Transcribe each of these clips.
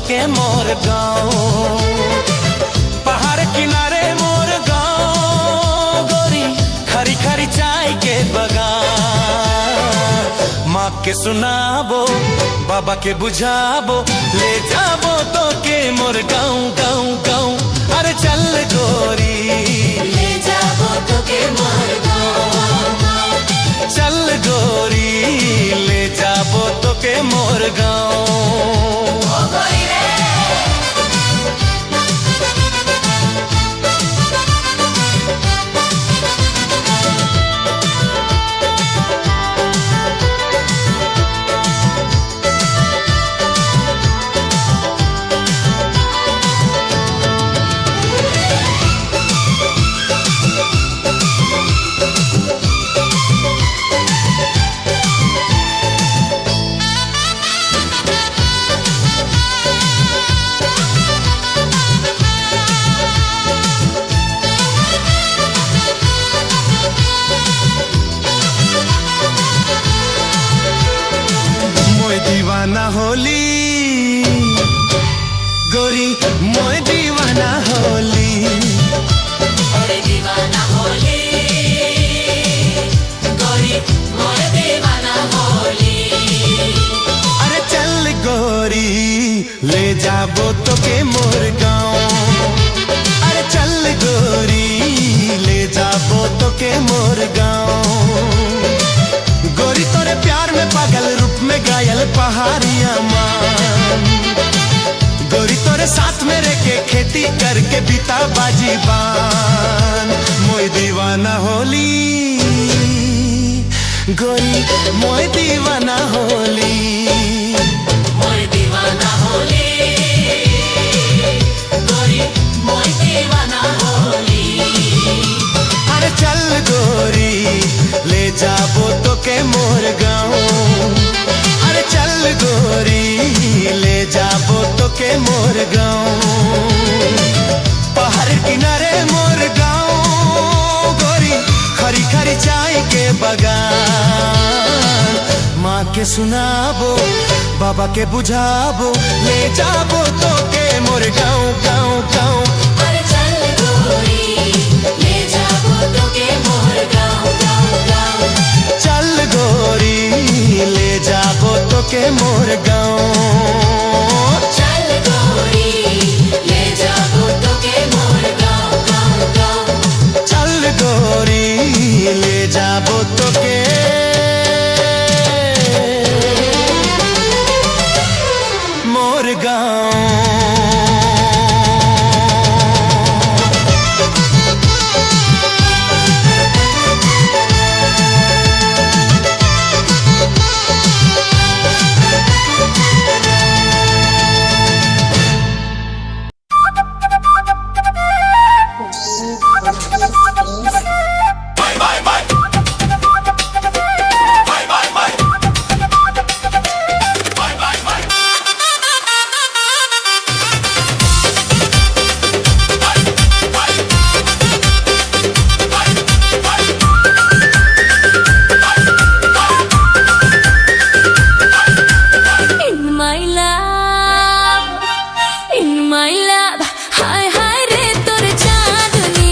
তোকে মোর গাঁও पहाड़ किनारे मोर गाँव गोरी खरी खरी चाय के बगान माँ के सुनाबो बाबा के बुझाबो ले जाबो तो के मोर गाँव गाँव गाँव अरे चल गोरी ले जाबो तो के मोर गाँव चल गोरी ले जाबो तो के मोर गाँव दीवाना होली गोरी मोय दीवाना होली अरे दीवाना होली गोरी मोर दीवाना होली अरे चल गोरी ले जाबो तो के मोर गाँव अरे चल गोरी ले जाबो तो के मोर गाँव गोरी तोरे प्यार में पागल रूप में घायल पहाड़िया मान गोरी तोरे साथ में रह के खेती करके बीता बाजी बान मोय दीवाना होली गोरी मोय दीवाना होली मोर दीवाना होली गोरी मोर दीवाना होली अरे चल गोरी ले जाबो तो के मोर गाँव अरे चल गोरी ले जाबो तो के मोर गाँव पहाड़ किनारे मोर गाँव गोरी खरी खरी चाय के बगान माँ के सुनाबो बाबा के बुझाबो ले जाबो तो के मोर गाँव गाँव गाँव अरे चल गोरी ले जाबो तो के मोर गाँव गाँव गाँव चल गोरी ले जाबो तो के मोर गाँव चल गोरी ले जाबो तो के मोर गाँव गाँव गाँव चल गोरी ले जाबो तो के मोर गाँव In my love, hi hi re tor chaduni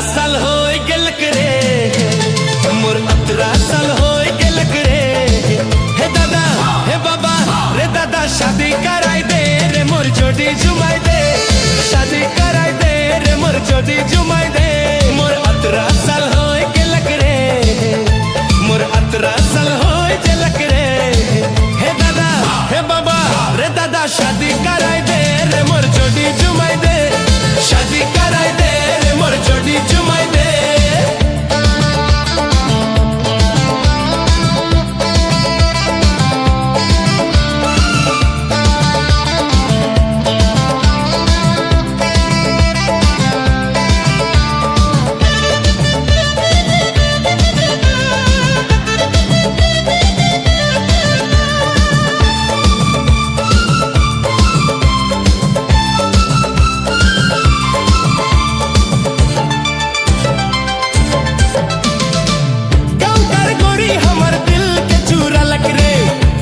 साल हो गेलक रे मोर 18 साल हो गेलक रे हे दादा हे बाबा रे दादा शादी कराई दे रे मोर जोड़ी जुमाई दे शादी कराई दे रे मोर जोड़ी जुमाई दे मोर 18 साल हो गेलक रे मोर 18 साल हो गेलक रे हे दादा हे बाबा रे दादा शादी कराई दे रे मोर जोड़ी जुमाई दे शादी कराई दे रे मोर जोड़ी जुमाई दे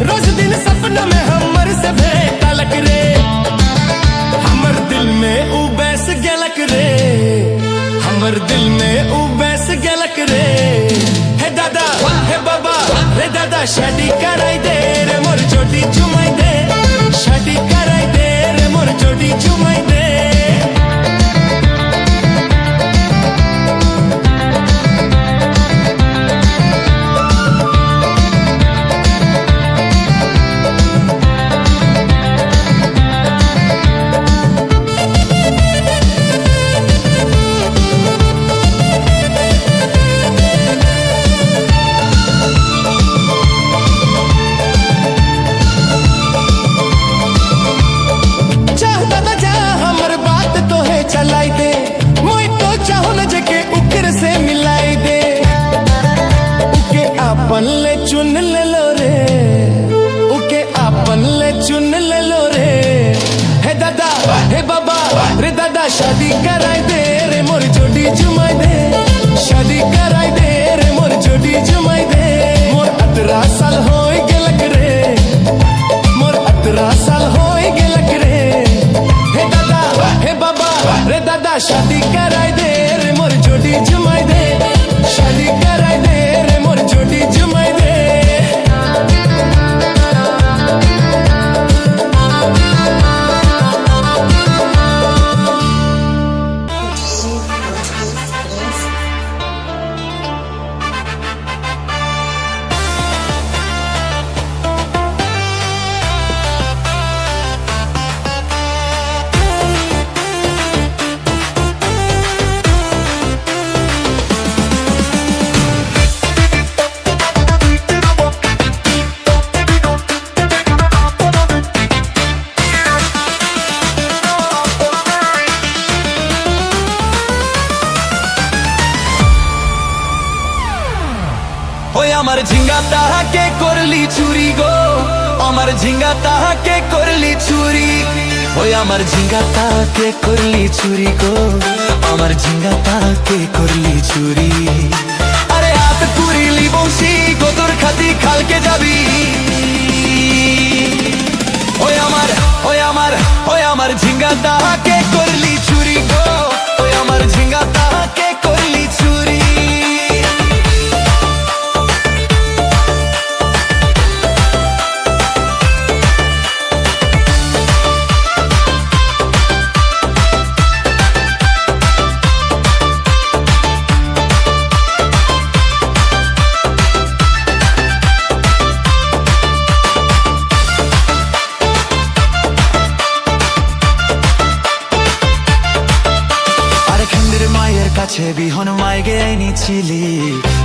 रोज दिन सपना में हमर से भेटलक रे हमर दिल में उ बैस गेलक रे हमर दिल में उ बैस गेलक रे हे दादा हे बाबा रे दादा शादी कराई दे रे मोर जोड़ी जुमाई दे शादी कराई दे रे मोर जोड़ी जुमाई दे आपन ले चुन ले लो रे उके आपन ले चुन ले लो रे हे दादा हे बाबा रे दादा शादी कराई दे रे मोर जोड़ी जुमाई दे शादी कराई दे रे मोर जोड़ी जुमाई दे मोर 18 साल हो गेलक रे मोर 18 साल हो गेलक रे हे दादा हे बाबा रे दादा शादी कराई दे रे मोर जोड़ी जुमाई दे शादी कराई दे रे मोर जोड़ी जुमाई दे আমার ঝিঙ্গা তাহাকে করলি চুরি গো আমার ঝিঙ্গা তাহাকে করলি চুরি ওই আমার ঝিঙ্গা তাহাকে করলি চুরি গো আমার ঝিঙ্গা তাহাকে করলি চুরি আরে হাত তুরিলি বংশী গোদর খাতি খালকে যাবি ওই আমার ওই আমার ওই আমার ঝিঙ্গা তাহাকে করলি চুরি গো ওই আমার ঝিঙ্গা তাহাকে করলি চুরি কাছে বিহন মাইগে আইনিছিলি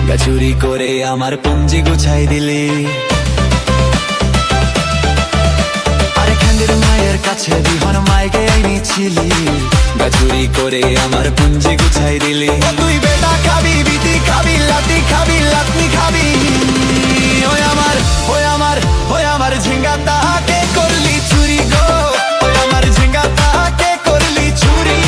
গাচুরি করে আমার পুঞ্জি গুছাই দিলি আরে খান্দের মায়ের কাছে বিহন মাইগে আইনিছিলি গাচুরি করে আমার পুঞ্জি গুছাই দিলি তুই বেটা খাবি বিটি খাবি লাতি খাবি লাতনি খাবি ওই আমার ওই আমার ওই আমার ঝিঙ্গা তাহাকে করলি চুরি গো ওই আমার ঝিঙ্গা তাহাকে করলি চুরি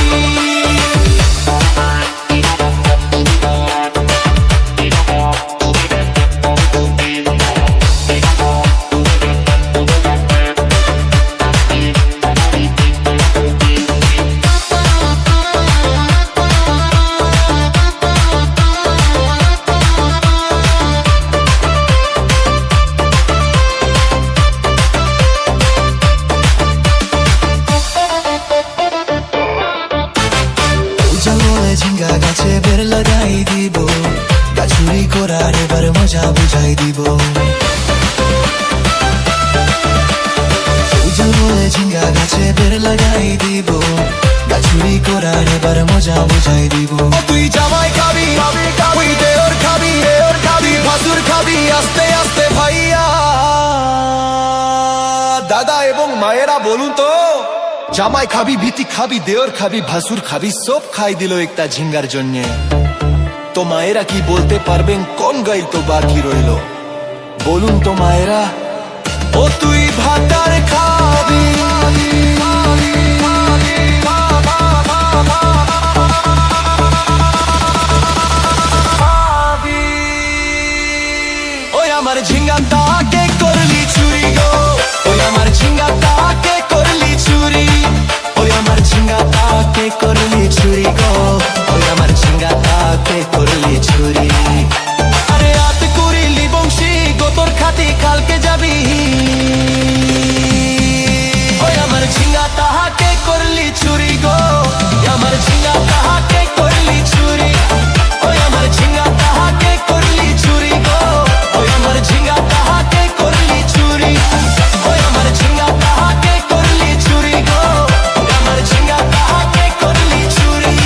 করার এবার মজা বুঝাই দিব। উজাল বলে ঝিঙ্গা গাছে বের লাগাই দিব, গাছুরি করার এবার মজা বুঝাই দিব। তুই জামাই খাবি, তুই দেওর খাবি, তুই ভাসুর খাবি আস্তে আস্তে ভাইয়া। দাদা এবং মায়েরা বলুন তো, জামাই খাবি, ভীতি খাবি, দেওর খাবি, ভাসুর খাবি, সব খাই দিল একটা ঝিঙ্গার জন্যে। তো মায়েরা কি বলতে পারবেন কোন গাই তো বাকি রইল? বলুন তো মায়েরা। ও তুই ভাতার খাবি, ওই আমার ঝিঙ্গা তাকে করলি চুরি গো, ওই আমার ঝিঙ্গা তাকে করলি চুরি, ওই আমার ঝিঙ্গা তাকে করলি চুরি গো, ওই আমার ঝিঙ্গা তাকে করলি চুরি। আরে আত করিলি বংশী গোতর খাতি কালকে যাবি, ওই আমার ঝিঙ্গা তাহাকে করলি চুরি গো, আমার ঝিঙ্গা তাহাকে করলি চুরি, ওই আমার ঝিঙ্গা তাহাকে করলি চুরি গো, ওই আমার ঝিঙ্গা তাহাকে করলি চুরি, ওই আমার ঝিঙ্গা তাহাকে করলি চুরি গো, আমার ঝিঙ্গা তাহাকে করলি চুরি।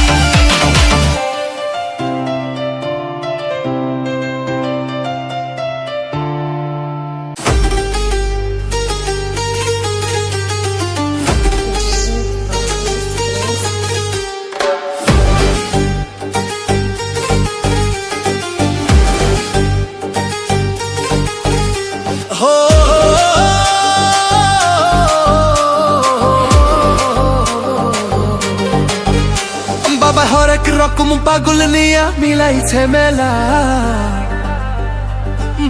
বাবা হরেক রকম পাগল নিয়া মিলাইছে মেলা,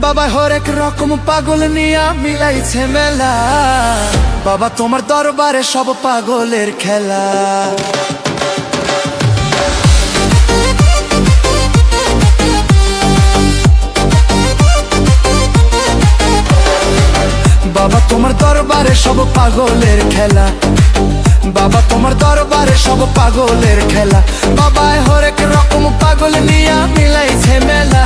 বাবা হরেক রকম পাগল নিয়া মিলাইছে মেলা, বাবা তোমার দরবারে সব পাগলের খেলা। বাবা তোমার দরবারে সব পাগলের খেলা, বাবা তোমার দরবারে সব পাগলের খেলা, বাবা হরেক রকম পাগল নিয়া মিলাইছে মেলা,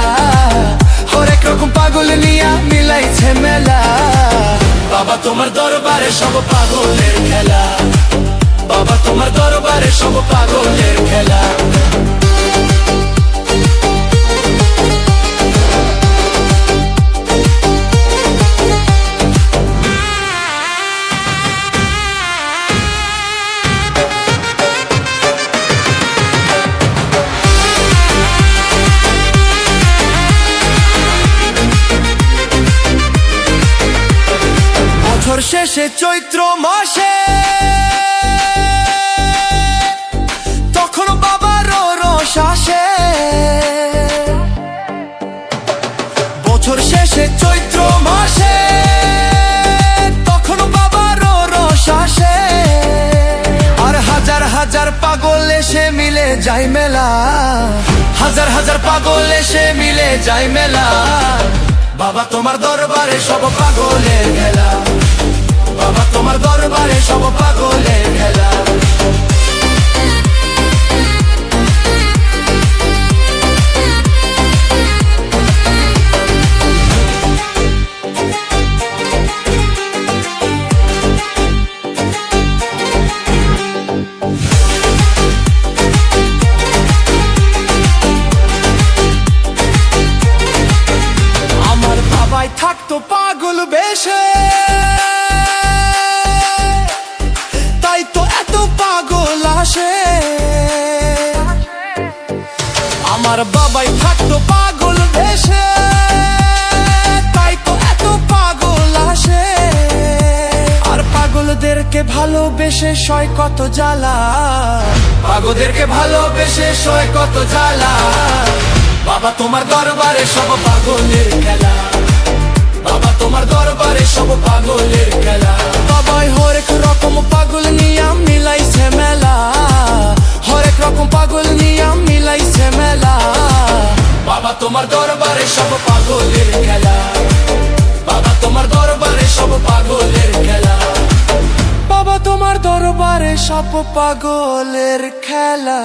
হরেক রকম পাগল নিয়া মিলাইছে মেলা, বাবা তোমার দরবারে সব পাগলের খেলা, বাবা তোমার দরবারে সব পাগলের খেলা। বছর শেষে চৈত্র মাসে তখন বাবার রস আসে, বছর শেষে চৈত্র মাসে তখন বাবার রস আসে, আর হাজার হাজার পাগল এসে মিলে যায় মেলা, হাজার হাজার পাগল এসে মিলে যায় মেলা, বাবা তোমার দরবারে সব পাগলের খেলা, বাবা তোমার দরবারে সব পাগলের খেলা। আমার বাবাই থাকতো পাগল বেশে, তাই তো এত পাগল আসে, আমার বাবাই থাকতো পাগল বেশে, তাই তো এত পাগল আসে, আর পাগলদেরকে ভালোবেসে সয় কত জ্বালা, পাগলদেরকে ভালোবেসে সয় কত জ্বালা, বাবা তোমার দরবারে সব পাগলের খেলা, বাবা তোমার দরবারে সব পাগলের খেলা, বাবাই হরেক রকম পাগল নিয়া মিলাইছে মেলা, হরেক রকম পাগল নিয়া মিলাইছে মেলা, বাবা তোমার দরবারে সব পাগলের খেলা, বাবা তোমার দরবারে সব পাগলের খেলা, বাবা তোমার দরবারে সব পাগলের খেলা।